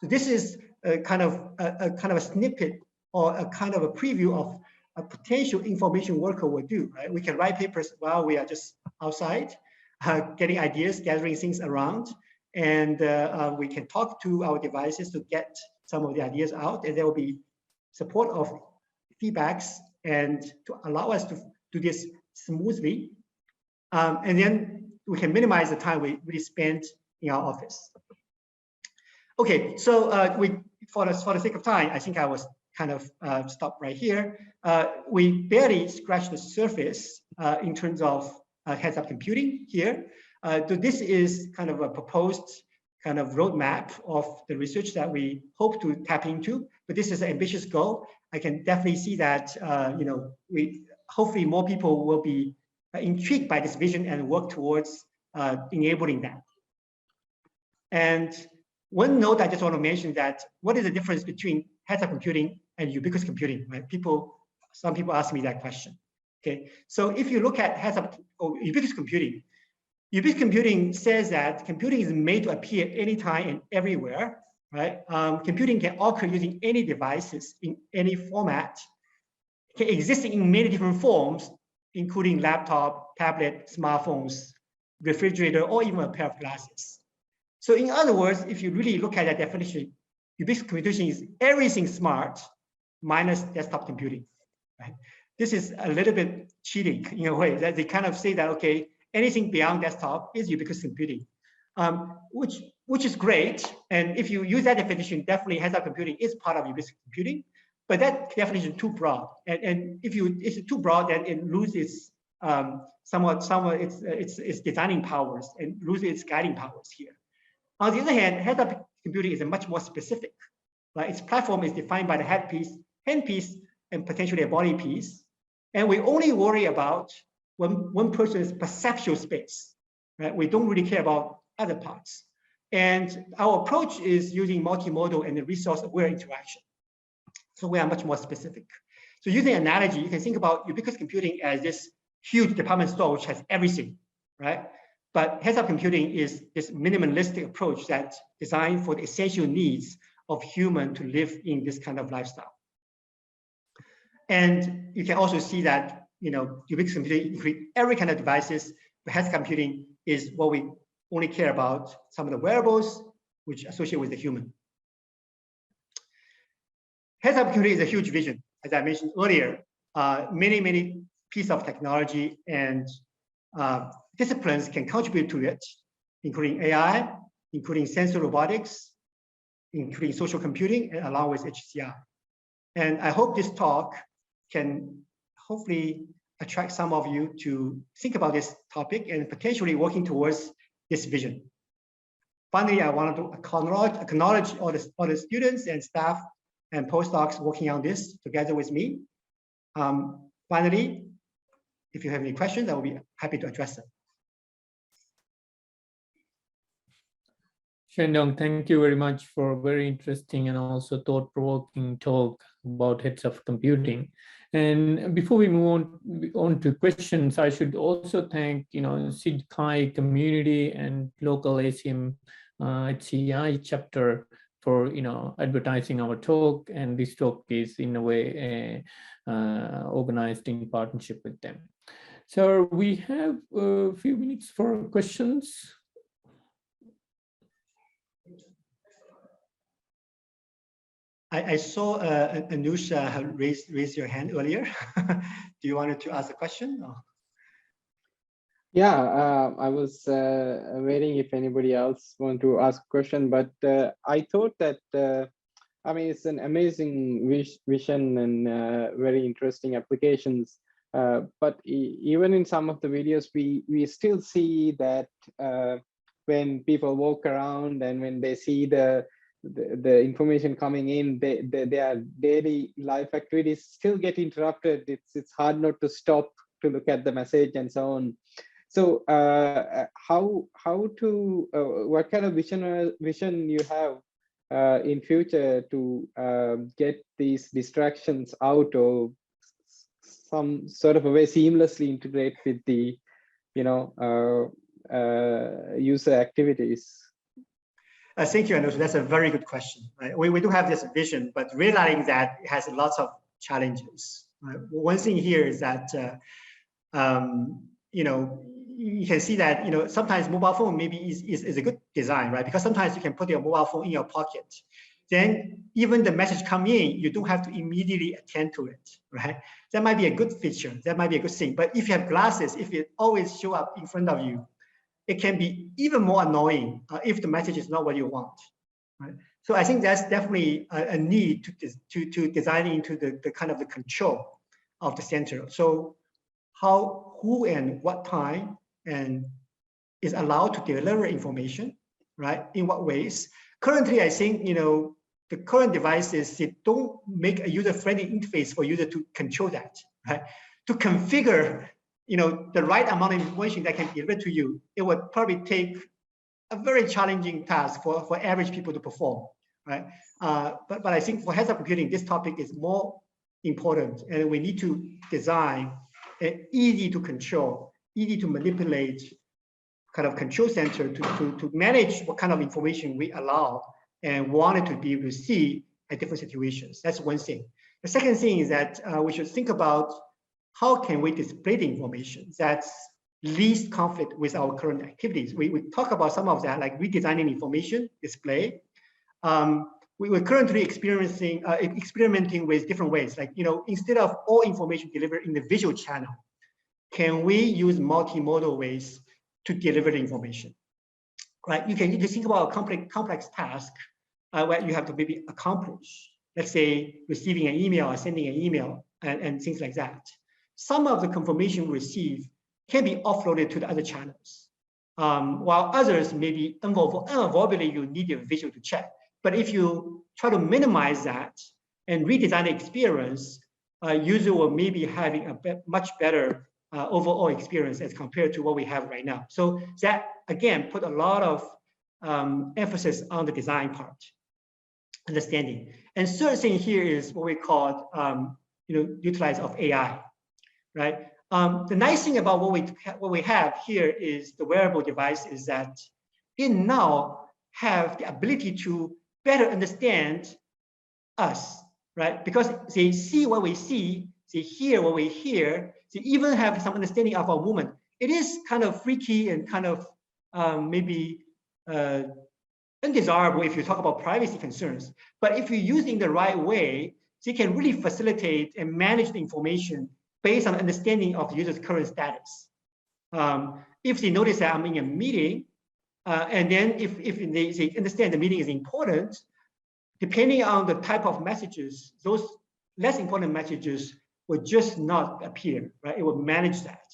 So this is a kind of a snippet or a kind of a preview of a potential information worker will do, right? We can write papers while we are just outside, getting ideas, gathering things around, and we can talk to our devices to get some of the ideas out, and there will be support of feedbacks and to allow us to do this smoothly. And then we can minimize the time we really spend in our office. Okay, so for the sake of time, I think I was kind of stop right here. We barely scratched the surface in terms of heads-up computing here. So this is kind of a proposed kind of roadmap of the research that we hope to tap into, but this is an ambitious goal. I can definitely see that hopefully more people will be intrigued by this vision and work towards enabling that. And one note I just want to mention that what is the difference between heads-up computing and ubiquitous computing, right? Some people ask me that question. Okay, so if you look at heads-up or ubiquitous computing says that computing is made to appear anytime and everywhere, right? Computing can occur using any devices in any format, can exist in many different forms, including laptop, tablet, smartphones, refrigerator, or even a pair of glasses. So in other words, if you really look at that definition, ubiquitous computation is everything smart minus desktop computing, right? This is a little bit cheating in a way that they kind of say that, okay, anything beyond desktop is ubiquitous computing, which is great. And if you use that definition, definitely heads-up computing is part of ubiquitous computing, but that definition is too broad. And if it's too broad, then it loses somewhat its designing powers and loses its guiding powers here. On the other hand, heads-up computing is much more specific. Right? Its platform is defined by the head piece, hand piece, and potentially a body piece. And we only worry about one person's perceptual space. Right? We don't really care about other parts. And our approach is using multimodal and resource-aware interaction. So we are much more specific. So using analogy, you can think about ubiquitous computing as this huge department store which has everything, right? But heads-up computing is this minimalistic approach that's designed for the essential needs of human to live in this kind of lifestyle. And you can also see that, ubiquitous computing includes every kind of devices, but heads-up computing is what we only care about, some of the wearables which associate with the human. Heads-up computing is a huge vision, as I mentioned earlier. Many pieces of technology and disciplines can contribute to it, including AI, including sensor robotics, including social computing, and along with HCI. And I hope this talk can hopefully attract some of you to think about this topic and potentially working towards this vision. Finally, I wanted to acknowledge all the students and staff and postdocs working on this together with me. Finally, if you have any questions, I will be happy to address them. Shengdong, thank you very much for a very interesting and also thought-provoking talk about heads-up computing. And before we move on to questions, I should also thank, SIDCI community and local ACM HCI chapter for, advertising our talk. And this talk is in a way organized in partnership with them. So we have a few minutes for questions. I saw Anusha raise your hand earlier. Do you want to ask a question? Or? Yeah, I was waiting if anybody else want to ask a question, but I thought that, it's an amazing vision and very interesting applications. But even in some of the videos, we still see that when people walk around and when they see the information coming in, their daily life activities still get interrupted. It's hard not to stop to look at the message and so on. So what kind of vision you have in future to get these distractions out or some sort of a way seamlessly integrate with the user activities? Thank you, Anush. That's a very good question. Right? We do have this vision, but realizing that it has lots of challenges. Right? One thing here is that you can see that sometimes mobile phone maybe is a good design, right? Because sometimes you can put your mobile phone in your pocket. Then even the message come in, you don't have to immediately attend to it, right? That might be a good feature. That might be a good thing. But if you have glasses, if it always show up in front of you, it can be even more annoying if the message is not what you want, right? So I think that's definitely a need to design into the kind of the control of the center. So how, who, and what time and is allowed to deliver information, right? In what ways? Currently, I think the current devices, they don't make a user-friendly interface for user to control that, right? To configure the right amount of information that can be delivered to you, it would probably take a very challenging task for average people to perform, right? But I think for heads-up computing, this topic is more important, and we need to design an easy to control, easy to manipulate kind of control center to manage what kind of information we allow and wanted to be able to see at different situations. That's one thing. The second thing is that we should think about how can we display the information that's least conflict with our current activities. We talk about some of that, like redesigning information display. We're currently experimenting with different ways. Like, instead of all information delivered in the visual channel, can we use multimodal ways to deliver the information? Right? You can just think about a complex task where you have to maybe accomplish, let's say receiving an email or sending an email and things like that. Some of the information we receive can be offloaded to the other channels, while others maybe unavoidably you need a visual to check. But if you try to minimize that and redesign the experience, user will maybe having a much better overall experience as compared to what we have right now. So that again put a lot of emphasis on the design part, understanding. And third thing here is what we call utilize of AI, right? The nice thing about what we have here is the wearable device is that it now have the ability to better understand us, right? Because they see what we see, they hear what we hear, they even have some understanding of our movement. It is kind of freaky and kind of maybe undesirable if you talk about privacy concerns. But if you're using the right way, they can really facilitate and manage the information based on understanding of the user's current status. If they notice that I'm in a meeting, and then if they understand the meeting is important, depending on the type of messages, those less important messages will just not appear, right? It will manage that.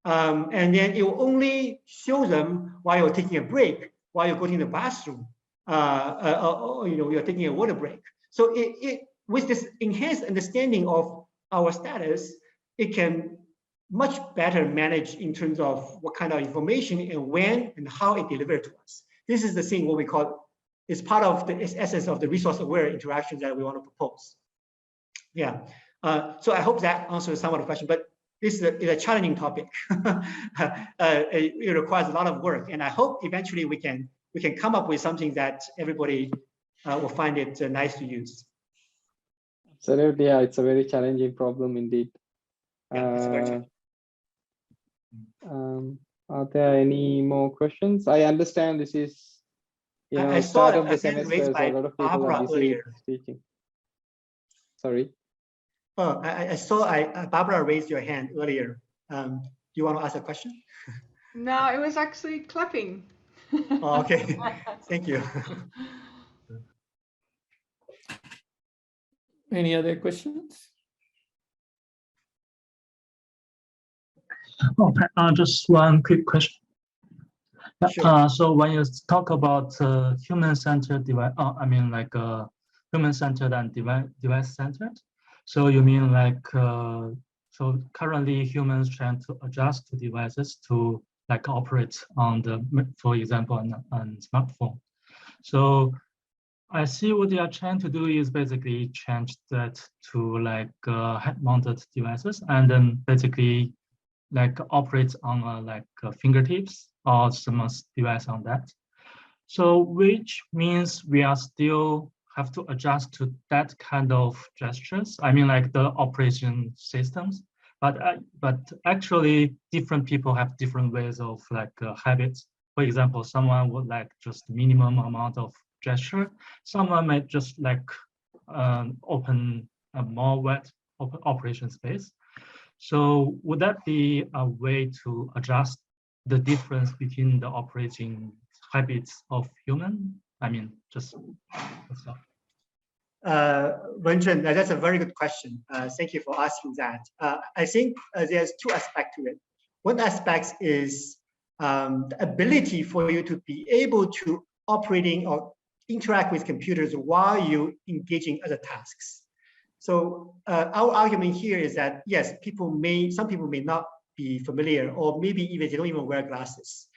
And then it will only show them while you're taking a break, while you're going to the bathroom, or you're taking a water break. So with this enhanced understanding of our status, it can much better manage in terms of what kind of information and when and how it delivered to us. This is the thing what we call is part of the essence of the resource-aware interactions that we want to propose. Yeah. So I hope that answers some of the question, but this is a challenging topic. It requires a lot of work, and I hope eventually we can come up with something that everybody will find it nice to use. Absolutely, yeah, it's a very challenging problem indeed. Yeah, are there any more questions? I understand this is I start saw of the a hand semester, raised so by a lot of people Barbara are busy earlier. speaking. Sorry. Oh, I saw Barbara raised your hand earlier. Do you want to ask a question? No, it was actually clapping. Oh, okay, thank you. Any other questions? Okay, just one quick question. Sure. So when you talk about human-centered device, I mean like human-centered and device-centered. So you mean like so currently humans trying to adjust to devices to like operate on the, for example, on smartphone. So I see what they are trying to do is basically change that to like head-mounted devices, and then basically like operates on like fingertips or some device on that. So which means we are still have to adjust to that kind of gestures. I mean like the operation systems, but actually different people have different ways of like habits. For example, someone would like just minimum amount of gesture. Someone might just like open a more wide operation space. So would that be a way to adjust the difference between the operating habits of human? I mean, just Wenjun, that's a very good question. Thank you for asking that. I think there's two aspects to it. One aspect is the ability for you to be able to operating or interact with computers while you engaging other tasks. So our argument here is that yes, some people may not be familiar, or maybe even they don't even wear glasses.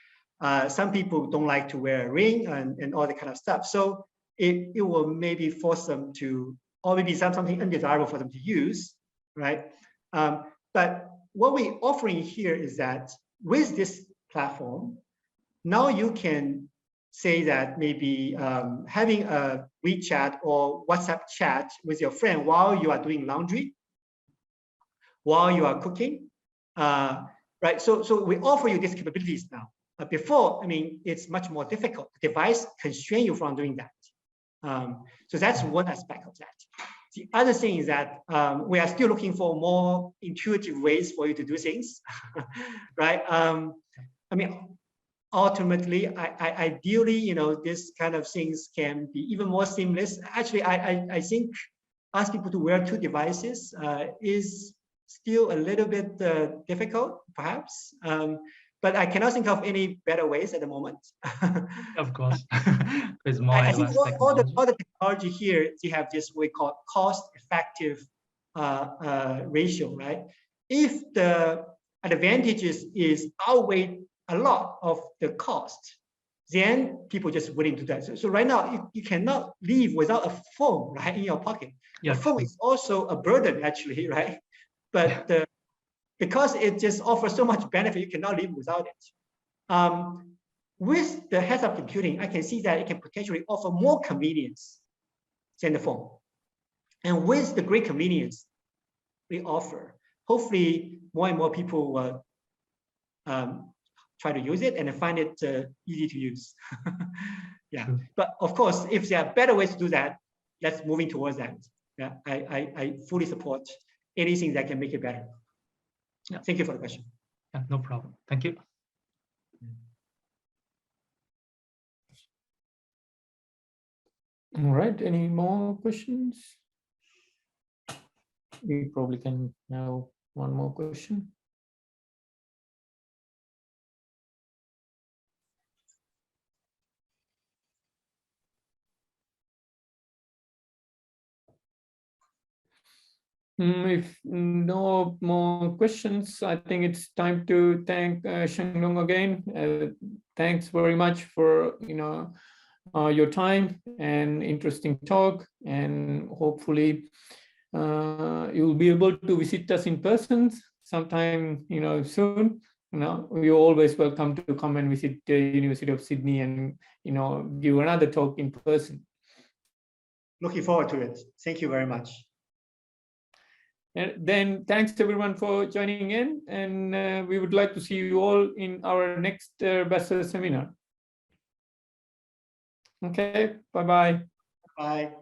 Some people don't like to wear a ring and all that kind of stuff. So it will maybe force them to, or maybe something undesirable for them to use, right? But what we're offering here is that with this platform, now you can say that maybe having a WeChat or WhatsApp chat with your friend while you are doing laundry, while you are cooking, right? So we offer you these capabilities now. Before, I mean, it's much more difficult. The device constrains you from doing that. So that's one aspect of that. The other thing is that we are still looking for more intuitive ways for you to do things, right? I mean, ultimately, ideally, you know, this kind of things can be even more seamless. Actually, I think ask people to wear two devices is still a little bit difficult, perhaps. But I cannot think of any better ways at the moment. Of course, with more I think advanced all technology. the technology here, you have this we call cost-effective ratio, right? If the advantages is outweigh a lot of the cost, then people just willing to do that. So right now, you cannot live without a phone, right, in your pocket. Yeah, a phone is also a burden, actually, right? But because it just offers so much benefit, you cannot live without it. With the heads-up computing, I can see that it can potentially offer more convenience than the phone. And with the great convenience we offer, hopefully more and more people will try to use it and find it easy to use. Yeah, but of course, if there are better ways to do that, let's moving towards that. Yeah, I fully support anything that can make it better. Yeah. Thank you for the question. Yeah, no problem. Thank you. All right, any more questions? We probably can have one more question. If no more questions, I think it's time to thank Shengdong again. Thanks very much for your time and interesting talk, and hopefully you'll be able to visit us in person sometime soon. You're always welcome to come and visit the University of Sydney and give another talk in person. Looking forward to it. Thank you very much. And then thanks everyone for joining in, and we would like to see you all in our next bachelor seminar. Okay, bye-bye. Bye.